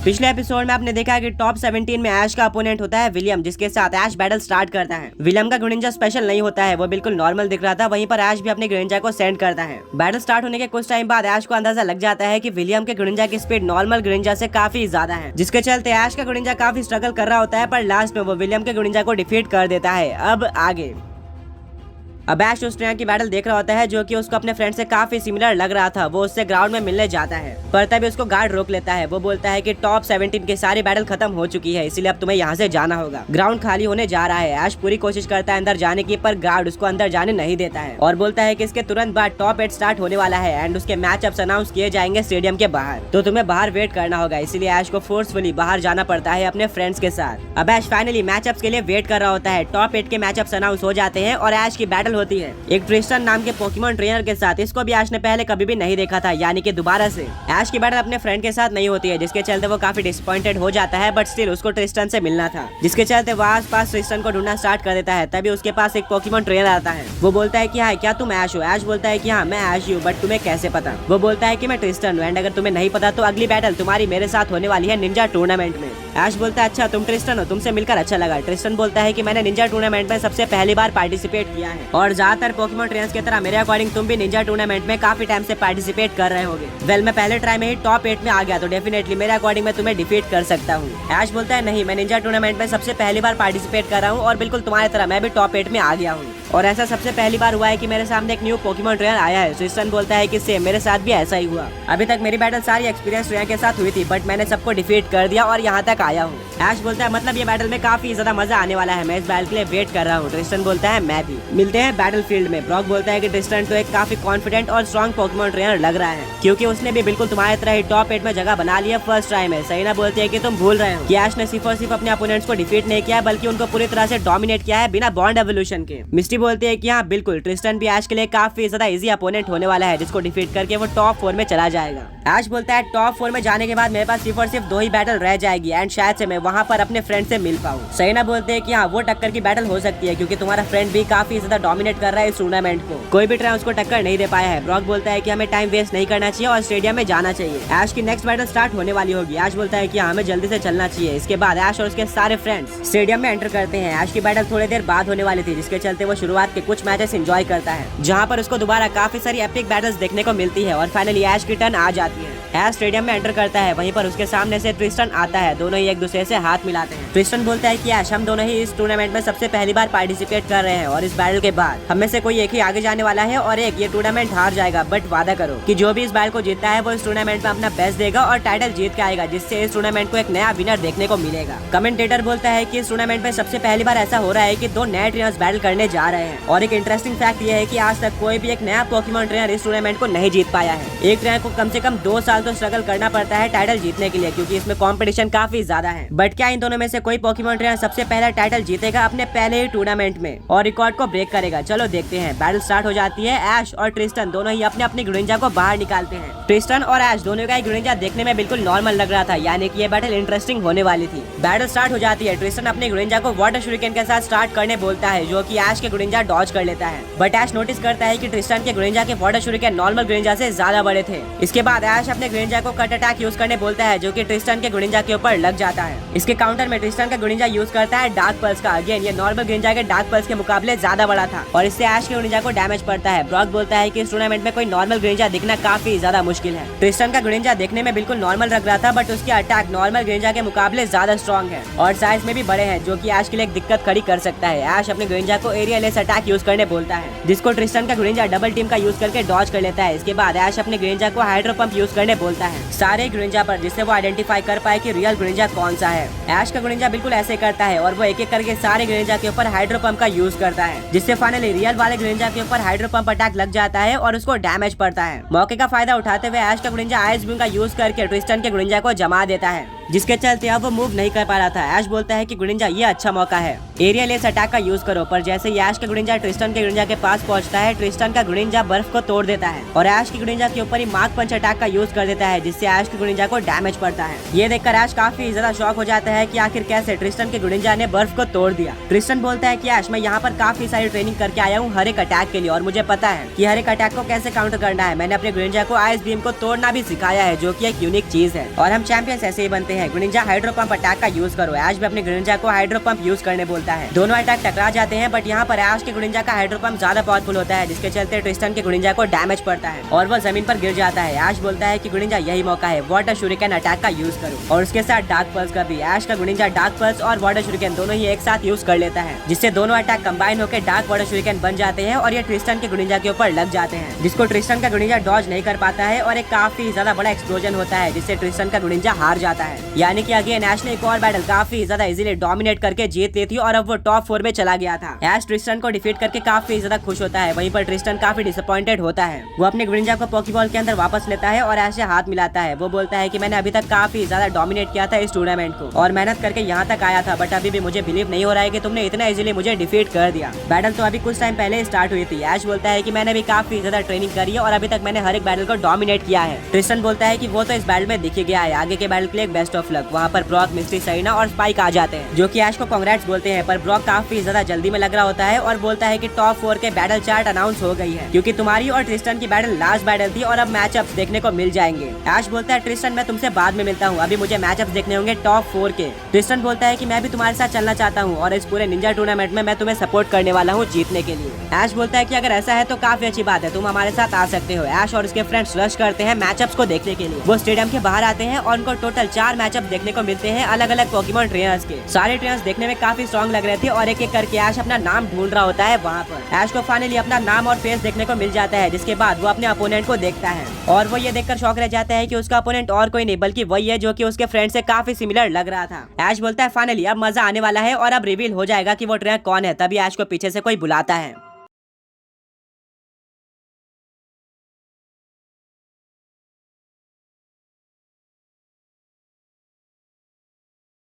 पिछले एपिसोड में आपने देखा कि टॉप 17 में ऐश का अपोनेंट होता है विलियम, जिसके साथ ऐश बैटल स्टार्ट करता है। विलियम का ग्रेनिंजा स्पेशल नहीं होता है, वो बिल्कुल नॉर्मल दिख रहा था। वहीं पर ऐश भी अपने ग्रेनिंजा को सेंड करता है। बैटल स्टार्ट होने के कुछ टाइम बाद ऐश को अंदाजा लग जाता है कि विलियम के ग्रेनिंजा की स्पीड नॉर्मल ग्रेनिंजा से काफी ज्यादा है, जिसके चलते ऐश का ग्रेनिंजा काफी स्ट्रगल कर रहा होता है, पर लास्ट में वो विलियम के ग्रेनिंजा को डिफीट कर देता है। अब आगे अब ऐश उस ट्रेनर की बैटल देख रहा होता है जो कि उसको अपने फ्रेंड से काफी सिमिलर लग रहा था। वो उससे ग्राउंड में मिलने जाता है, पर तभी उसको गार्ड रोक लेता है। वो बोलता है कि टॉप 17 की सारी बैटल खत्म हो चुकी है, इसलिए अब तुम्हें यहाँ से जाना होगा, ग्राउंड खाली होने जा रहा है। ऐश पूरी कोशिश करता है अंदर जाने की, पर गार्ड उसको अंदर जाने नहीं देता है और बोलता है कि इसके तुरंत बाद टॉप 8 स्टार्ट होने वाला है एंड उसके मैचअप्स अनाउंस किए जाएंगे स्टेडियम के बाहर, तो तुम्हें बाहर वेट करना होगा। इसीलिए ऐश को फोर्सफुली बाहर जाना पड़ता है अपने फ्रेंड्स के साथ। अब ऐश फाइनली मैचअप्स के लिए वेट कर रहा होता है। टॉप 8 के मैचअप्स अनाउंस हो जाते हैं और ऐश की बैटल होती है एक ट्रिस्टन नाम के पोकेमॉन ट्रेनर के साथ। इसको भी ऐश ने पहले कभी भी नहीं देखा था, यानी कि दोबारा से ऐश की बैटल अपने फ्रेंड के साथ नहीं होती है, जिसके चलते वो काफी डिसअपॉइंटेड हो जाता है। बट स्टिल उसको ट्रिस्टन से मिलना था, जिसके चलते वो आस पास ट्रिस्टन को ढूंढना स्टार्ट कर देता है। तभी उसके पास एक पोकेमॉन ट्रेनर आता है। वो बोलता है कि हाँ, क्या तुम ऐश हो? ऐश बोलता है कि हाँ, मैं ऐश हूँ, बट तुम्हें कैसे पता? वो बोलता है कि मैं ट्रिस्टन हूँ एंड अगर तुम्हें नहीं पता तो अगली बैटल तुम्हारी मेरे साथ होने वाली है निंजा टूर्नामेंट में। ऐश बोलता है अच्छा, तुम ट्रिस्टन हो, तुमसे मिलकर अच्छा लगा। ट्रिस्टन बोलता है कि मैंने निंजा टूर्नामेंट में सबसे पहली बार पार्टिसिपेट किया है और ज्यादातर पोकेमॉन ट्रेनर्स की तरह मेरे अकॉर्डिंग तुम भी निंजा टूर्नामेंट में काफी टाइम से पार्टिसिपेट कर रहे होगे। वेल, मैं पहले ट्राई में ही टॉप 8 में आ गया, तो डेफिनेटली मेरे अकॉर्डिंग मैं तुम्हें डिफीट कर सकता हूँ। ऐश बोलता है नहीं, मैं निंजा टूर्नामेंट में सबसे पहली बार पार्टिसिपेट कर रहा हूँ और बिल्कुल तुम्हारी तरह मैं भी टॉप 8 में आ गया हूँ और ऐसा सबसे पहली बार हुआ है कि मेरे सामने एक न्यू पोकेमॉन ट्रेनर आया है। ट्रिस्टन बोलता है कि सेम मेरे साथ भी ऐसा ही हुआ। अभी तक मेरी बैटल सारी एक्सपीरियंस ट्रेनर के साथ हुई थी, बट मैंने सबको डिफीट कर दिया और यहाँ तक आया हूँ। ऐश बोलता है मतलब ये बैटल में काफी ज्यादा मजा आने वाला है, मैं इस बैटल के लिए वेट कर रहा हूँ। ट्रिस्टन बोलता है मैं भी। मिलते हैं बैटल फील्ड में। ब्रॉक बोलता है कि ट्रिस्टन तो एक काफी कॉन्फिडेंट और स्ट्रॉन्ग पोकेमॉन ट्रेनर लग रहा है, क्योंकि उसने भी बिल्कुल तुम्हारी तरह ही टॉप 8 में जगह बना लिया फर्स्ट टाइम है। सहीना बोलती है कि तुम भूल रहे हो कि ऐश ने सिर्फ और सिर्फ अपने अपोनेंट्स को डिफीट नहीं किया, बल्कि उनको पूरी तरह से डोमिनेट किया है बिना बॉन्ड एवोल्यूशन के। मिस्टी बोलती है कि हाँ बिल्कुल, ट्रिस्टन भी ऐश के लिए काफी ज्यादा इजी अपोनेंट होने वाला है, जिसको डिफीट करके वो टॉप 4 में चला जाएगा। ऐश बोलता है टॉप 4 में जाने के बाद मेरे पास सिर्फ और सिर्फ 2 ही बैटल रह जाएगी एंड शायद से मैं वहाँ पर अपने फ्रेंड से मिल पाऊँ। सहीना बोलते हैं कि हाँ, वो टक्कर की बैटल हो सकती है, क्योंकि तुम्हारा फ्रेंड भी काफी ज्यादा डोमिनेट कर रहा है इस टूर्नामेंट को, कोई भी ट्रेनर उसको टक्कर नहीं दे पाया है। ब्रॉक बोलता है कि हमें टाइम वेस्ट नहीं करना चाहिए और स्टेडियम में जाना चाहिए। ऐश की नेक्स्ट बैटल स्टार्ट होने वाली होगी। ऐश बोलता है कि हमें जल्दी से चलना चाहिए। इसके बाद ऐश और उसके सारे फ्रेंड्स स्टेडियम में एंटर करते हैं। ऐश की बैटल थोड़ी देर बाद होने वाली थी, जिसके चलते वो शुरुआत के कुछ मैचेस एंजॉय करता है, जहाँ पर उसको दोबारा काफी सारी एपिक बैटल्स देखने को मिलती है और फाइनली ऐश की टर्न आ जाती है। ऐश स्टेडियम में एंटर करता है, वहीं पर उसके सामने से ट्रिस्टन आता है। दोनों ही एक दूसरे से हाथ मिलाते हैं। ट्रिस्टन बोलता है कि ऐश, हम दोनों ही इस टूर्नामेंट में सबसे पहली बार पार्टिसिपेट कर रहे हैं और इस बैटल के बाद हम में से कोई एक ही आगे जाने वाला है और एक ये टूर्नामेंट हार जाएगा, बट वादा करो कि जो भी इस बैटल को जीतता है वो इस टूर्नामेंट में अपना बेस्ट देगा और टाइटल जीत के आएगा, जिससे इस टूर्नामेंट को एक नया विनर देखने को मिलेगा। कमेंटेटर बोलता है कि इस टूर्नामेंट में सबसे पहली बार ऐसा हो रहा है कि 2 नए ट्रेनर्स बैटल करने जा रहे हैं और एक इंटरेस्टिंग फैक्ट ये है कि आज तक कोई भी एक नया पोकेमॉन ट्रेनर इस टूर्नामेंट को नहीं जीत पाया है। एक ट्रेनर को कम से कम 2 साल तो स्ट्रगल करना पड़ता है टाइटल जीतने के लिए, क्योंकि इसमें कंपटीशन काफी ज्यादा है। बट क्या इन दोनों में से कोई पोकेमॉन ट्रेनर सबसे पहला टाइटल जीतेगा अपने पहले ही टूर्नामेंट में और रिकॉर्ड को ब्रेक करेगा? चलो देखते हैं। बैटल स्टार्ट हो जाती है। ऐश और ट्रिस्टन दोनों ही अपने अपने ग्रेनिंजा को बाहर निकालते हैं। ट्रिस्टन और ऐश दोनों का ग्रेनिंजा देखने में बिल्कुल नॉर्मल लग रहा था, यानी कि ये बैटल इंटरेस्टिंग होने वाली थी। बैटल स्टार्ट हो जाती है। ट्रिस्टन अपने ग्रेनिंजा को वाटर शूरिकेन के साथ स्टार्ट करने बोलता है, जो कि ऐश के ग्रेनिंजा डॉज कर लेता है। बट ऐश नोटिस करता है कि ट्रिस्टन के ग्रेनिंजा के वाटर शूरिकेन नॉर्मल ग्रेनिंजा से ज्यादा बड़े थे। इसके बाद ऐश अपने ग्रेनिंजा को कट अटैक यूज करने बोलता है, जो कि ट्रिस्टन के ग्रेनिंजा के ऊपर लग जाता है। इसके काउंटर में ट्रिस्टन का ग्रेनिंजा यूज करता है डार्क पल्स का। अगेन ये नॉर्मल ग्रेनिंजा के डार्क पल्स के मुकाबले ज्यादा बड़ा था और इससे ऐश के ग्रेनिंजा को डैमेज पड़ता है। ब्रॉक बोलता है कि इस टूर्नामेंट में कोई नॉर्मल ग्रेनिंजा दिखना काफी ज्यादा मुश्किल है। ट्रिस्टन का ग्रेनिंजा देखने में बिल्कुल नॉर्मल लग रहा था, बट उसके अटैक नॉर्मल ग्रेनिंजा के मुकाबले ज्यादा स्ट्रॉन्ग है और साइज में भी बड़े हैं, जो कि ऐश के लिए एक दिक्कत खड़ी कर सकता है। ऐश अपने ग्रेनिंजा को एरिया लेस अटैक यूज करने बोलता है, जिसको ट्रिस्टन का ग्रेनिंजा डबल टीम का यूज करके डॉज कर लेता है। इसके बाद ऐश अपने ग्रेनिंजा को हाइड्रो पंप यूज करने बोलता है सारे ग्रेनिंजा पर, जिससे वो आइडेंटिफाई कर पाए कि रियल ग्रेनिंजा कौन सा है। ऐश का ग्रेनिंजा बिल्कुल ऐसे करता है और वो एक एक करके सारे ग्रेनिंजा के ऊपर हाइड्रो पंप का यूज करता है, जिससे फाइनली रियल वाले ग्रेनिंजा के ऊपर हाइड्रो पंप अटैक लग जाता है और उसको डैमेज पड़ता है। मौके का फायदा उठाते हुए ऐश का ग्रेनिंजा आइस बीम का यूज करके ट्रिस्टन के ग्रेनिंजा को जमा देता है, जिसके चलते अब वो मूव नहीं कर पा रहा था। ऐश बोलता है कि ग्रेनिंजा ये अच्छा मौका है, एरिया लेस अटैक का यूज करो। पर जैसे ही ऐश का ग्रेनिंजा ट्रिस्टन के ग्रेनिंजा के पास पहुंचता है, ट्रिस्टन का ग्रेनिंजा बर्फ को तोड़ देता है और ऐश की ग्रेनिंजा के ऊपर ही मार्क पंच अटैक का यूज कर देता है, जिससे ऐश की ग्रेनिंजा को डैमेज पड़ता है। ये देखकर ऐश काफी ज्यादा शॉक हो जाता है कि आखिर कैसे ट्रिस्टन के ग्रेनिंजा ने बर्फ को तोड़ दिया। ट्रिस्टन बोलता है कि ऐश, मैं यहाँ पर काफी सारी ट्रेनिंग करके आया हूँ हर एक अटैक के लिए और मुझे पता है कि हर एक अटैक को कैसे काउंटर करना है। मैंने अपने ग्रेनिंजा को आइस बीम को तोड़ना भी सिखाया है, जो कि एक यूनिक चीज है और हम चैंपियंस ऐसे ही बनते जाते हैं। ग्रेनिंजा हाइड्रो पंप अटैक का यूज करो। ऐश भी अपने ग्रेनिंजा को हाइड्रो पंप यूज करने बोलता है। दोनों अटैक टकरा जाते हैं, बट यहाँ पर ऐश के ग्रेनिंजा का हाइड्रो पंप ज्यादा पावरफुल होता है, जिसके चलते ट्रिस्टन के ग्रेनिंजा को डैमेज पड़ता है और वो जमीन पर गिर जाता है। ऐश बोलता है कि ग्रेनिंजा यही मौका है, वाटर शूरिकेन अटैक का यूज करो और उसके साथ डार्क पल्स का भी। ऐश का ग्रेनिंजा डार्क पल्स और वाटर शूरिकेन दोनों ही एक साथ यूज कर लेता है, जिससे दोनों अटैक कंबाइन होकर डार्क वाटर शूरिकेन बन जाते हैं और ये ट्रिस्टन के ग्रेनिंजा के ऊपर लग जाते हैं, जिसको ट्रिस्टन का ग्रेनिंजा डॉज नहीं कर पाता है और एक काफी ज्यादा बड़ा एक्सप्लोजन होता है, जिससे ट्रिस्टन का ग्रेनिंजा हार जाता है। यानी कि अगेन ऐश ने एक और बैटल काफी ज्यादा इजीली डोमिनेट करके जीत ली थी और अब वो टॉप 4 में चला गया था। ऐश ट्रिस्टन को डिफीट करके काफी ज्यादा खुश होता है, वहीं पर ट्रिस्टन काफी डिसअपॉइंटेड होता है। वो अपने ग्रेनिंजा को पॉकीबॉल के अंदर वापस लेता है और ऐश से हाथ मिलाता है। वो बोलता है कि मैंने अभी तक काफी ज्यादा डोमिनेट किया था इस टूर्नामेंट को और मेहनत करके यहाँ तक आया था, बट अभी भी मुझे बिलीव नहीं हो रहा है कि तुमने इतना इजीली मुझे डिफीट कर दिया। बैटल तो अभी कुछ टाइम पहले स्टार्ट हुई थी। ऐश बोलता है कि मैंने भी काफी ज्यादा ट्रेनिंग करी है और अभी तक मैंने हर एक बैटल को डोमिनेट किया है। ट्रिस्टन बोलता है कि वो तो इस बैटल में दिख गया है, आगे के बैटल के लिए बेस्ट ऑफ लक। वहाँ पर ब्रॉक, मिस्ट्री, सरीना और स्पाइक आ जाते हैं, जो कि ऐश को कांग्रेट्स बोलते हैं, पर ब्रॉक काफी ज्यादा जल्दी में लग रहा होता है और बोलता है कि टॉप 4 के बैटल चार्ट अनाउंस हो गई है, क्योंकि तुम्हारी और ट्रिस्टन की बैटल लास्ट बैटल थी और अब मैचअप्स देखने को मिल जाएंगे। ऐश बोलता है ट्रिस्टन मैं तुमसे बाद में मिलता हूँ, अभी मुझे मैचअप्स देखने होंगे टॉप 4 के। ट्रिस्टन बोलता है कि मैं भी तुम्हारे साथ चलना चाहता हूँ और इस पूरे निंजा टूर्नामेंट में मैं तुम्हें सपोर्ट करने वाला हूँ जीतने के लिए। ऐश बोलता है कि अगर ऐसा है तो काफी अच्छी बात है, तुम हमारे साथ आ सकते हो। ऐश और उसके फ्रेंड्स रश करते हैं मैचअप्स को देखने के लिए। वो स्टेडियम के बाहर आते हैं और उनको टोटल 4 मैचअप देखने को मिलते हैं अलग अलग पोकेमॉन ट्रेनर्स के। सारे ट्रेनर्स देखने में काफी स्ट्रॉन्ग लग रहे थे और एक एक करके ऐश अपना नाम ढूंढ रहा होता है। वहाँ पर ऐश को फाइनली अपना नाम और फेस देखने को मिल जाता है, जिसके बाद वो अपने अपोनेंट को देखता है और वो ये देखकर शॉक रह जाता है कि उसका अपोनेंट और कोई नहीं बल्कि वही है जो कि उसके फ्रेंड से काफी सिमिलर लग रहा था। ऐश बोलता है फाइनली अब मजा आने वाला है और अब रिवील हो जाएगा कि वो ट्रेनर कौन है। तभी ऐश को पीछे से कोई बुलाता है।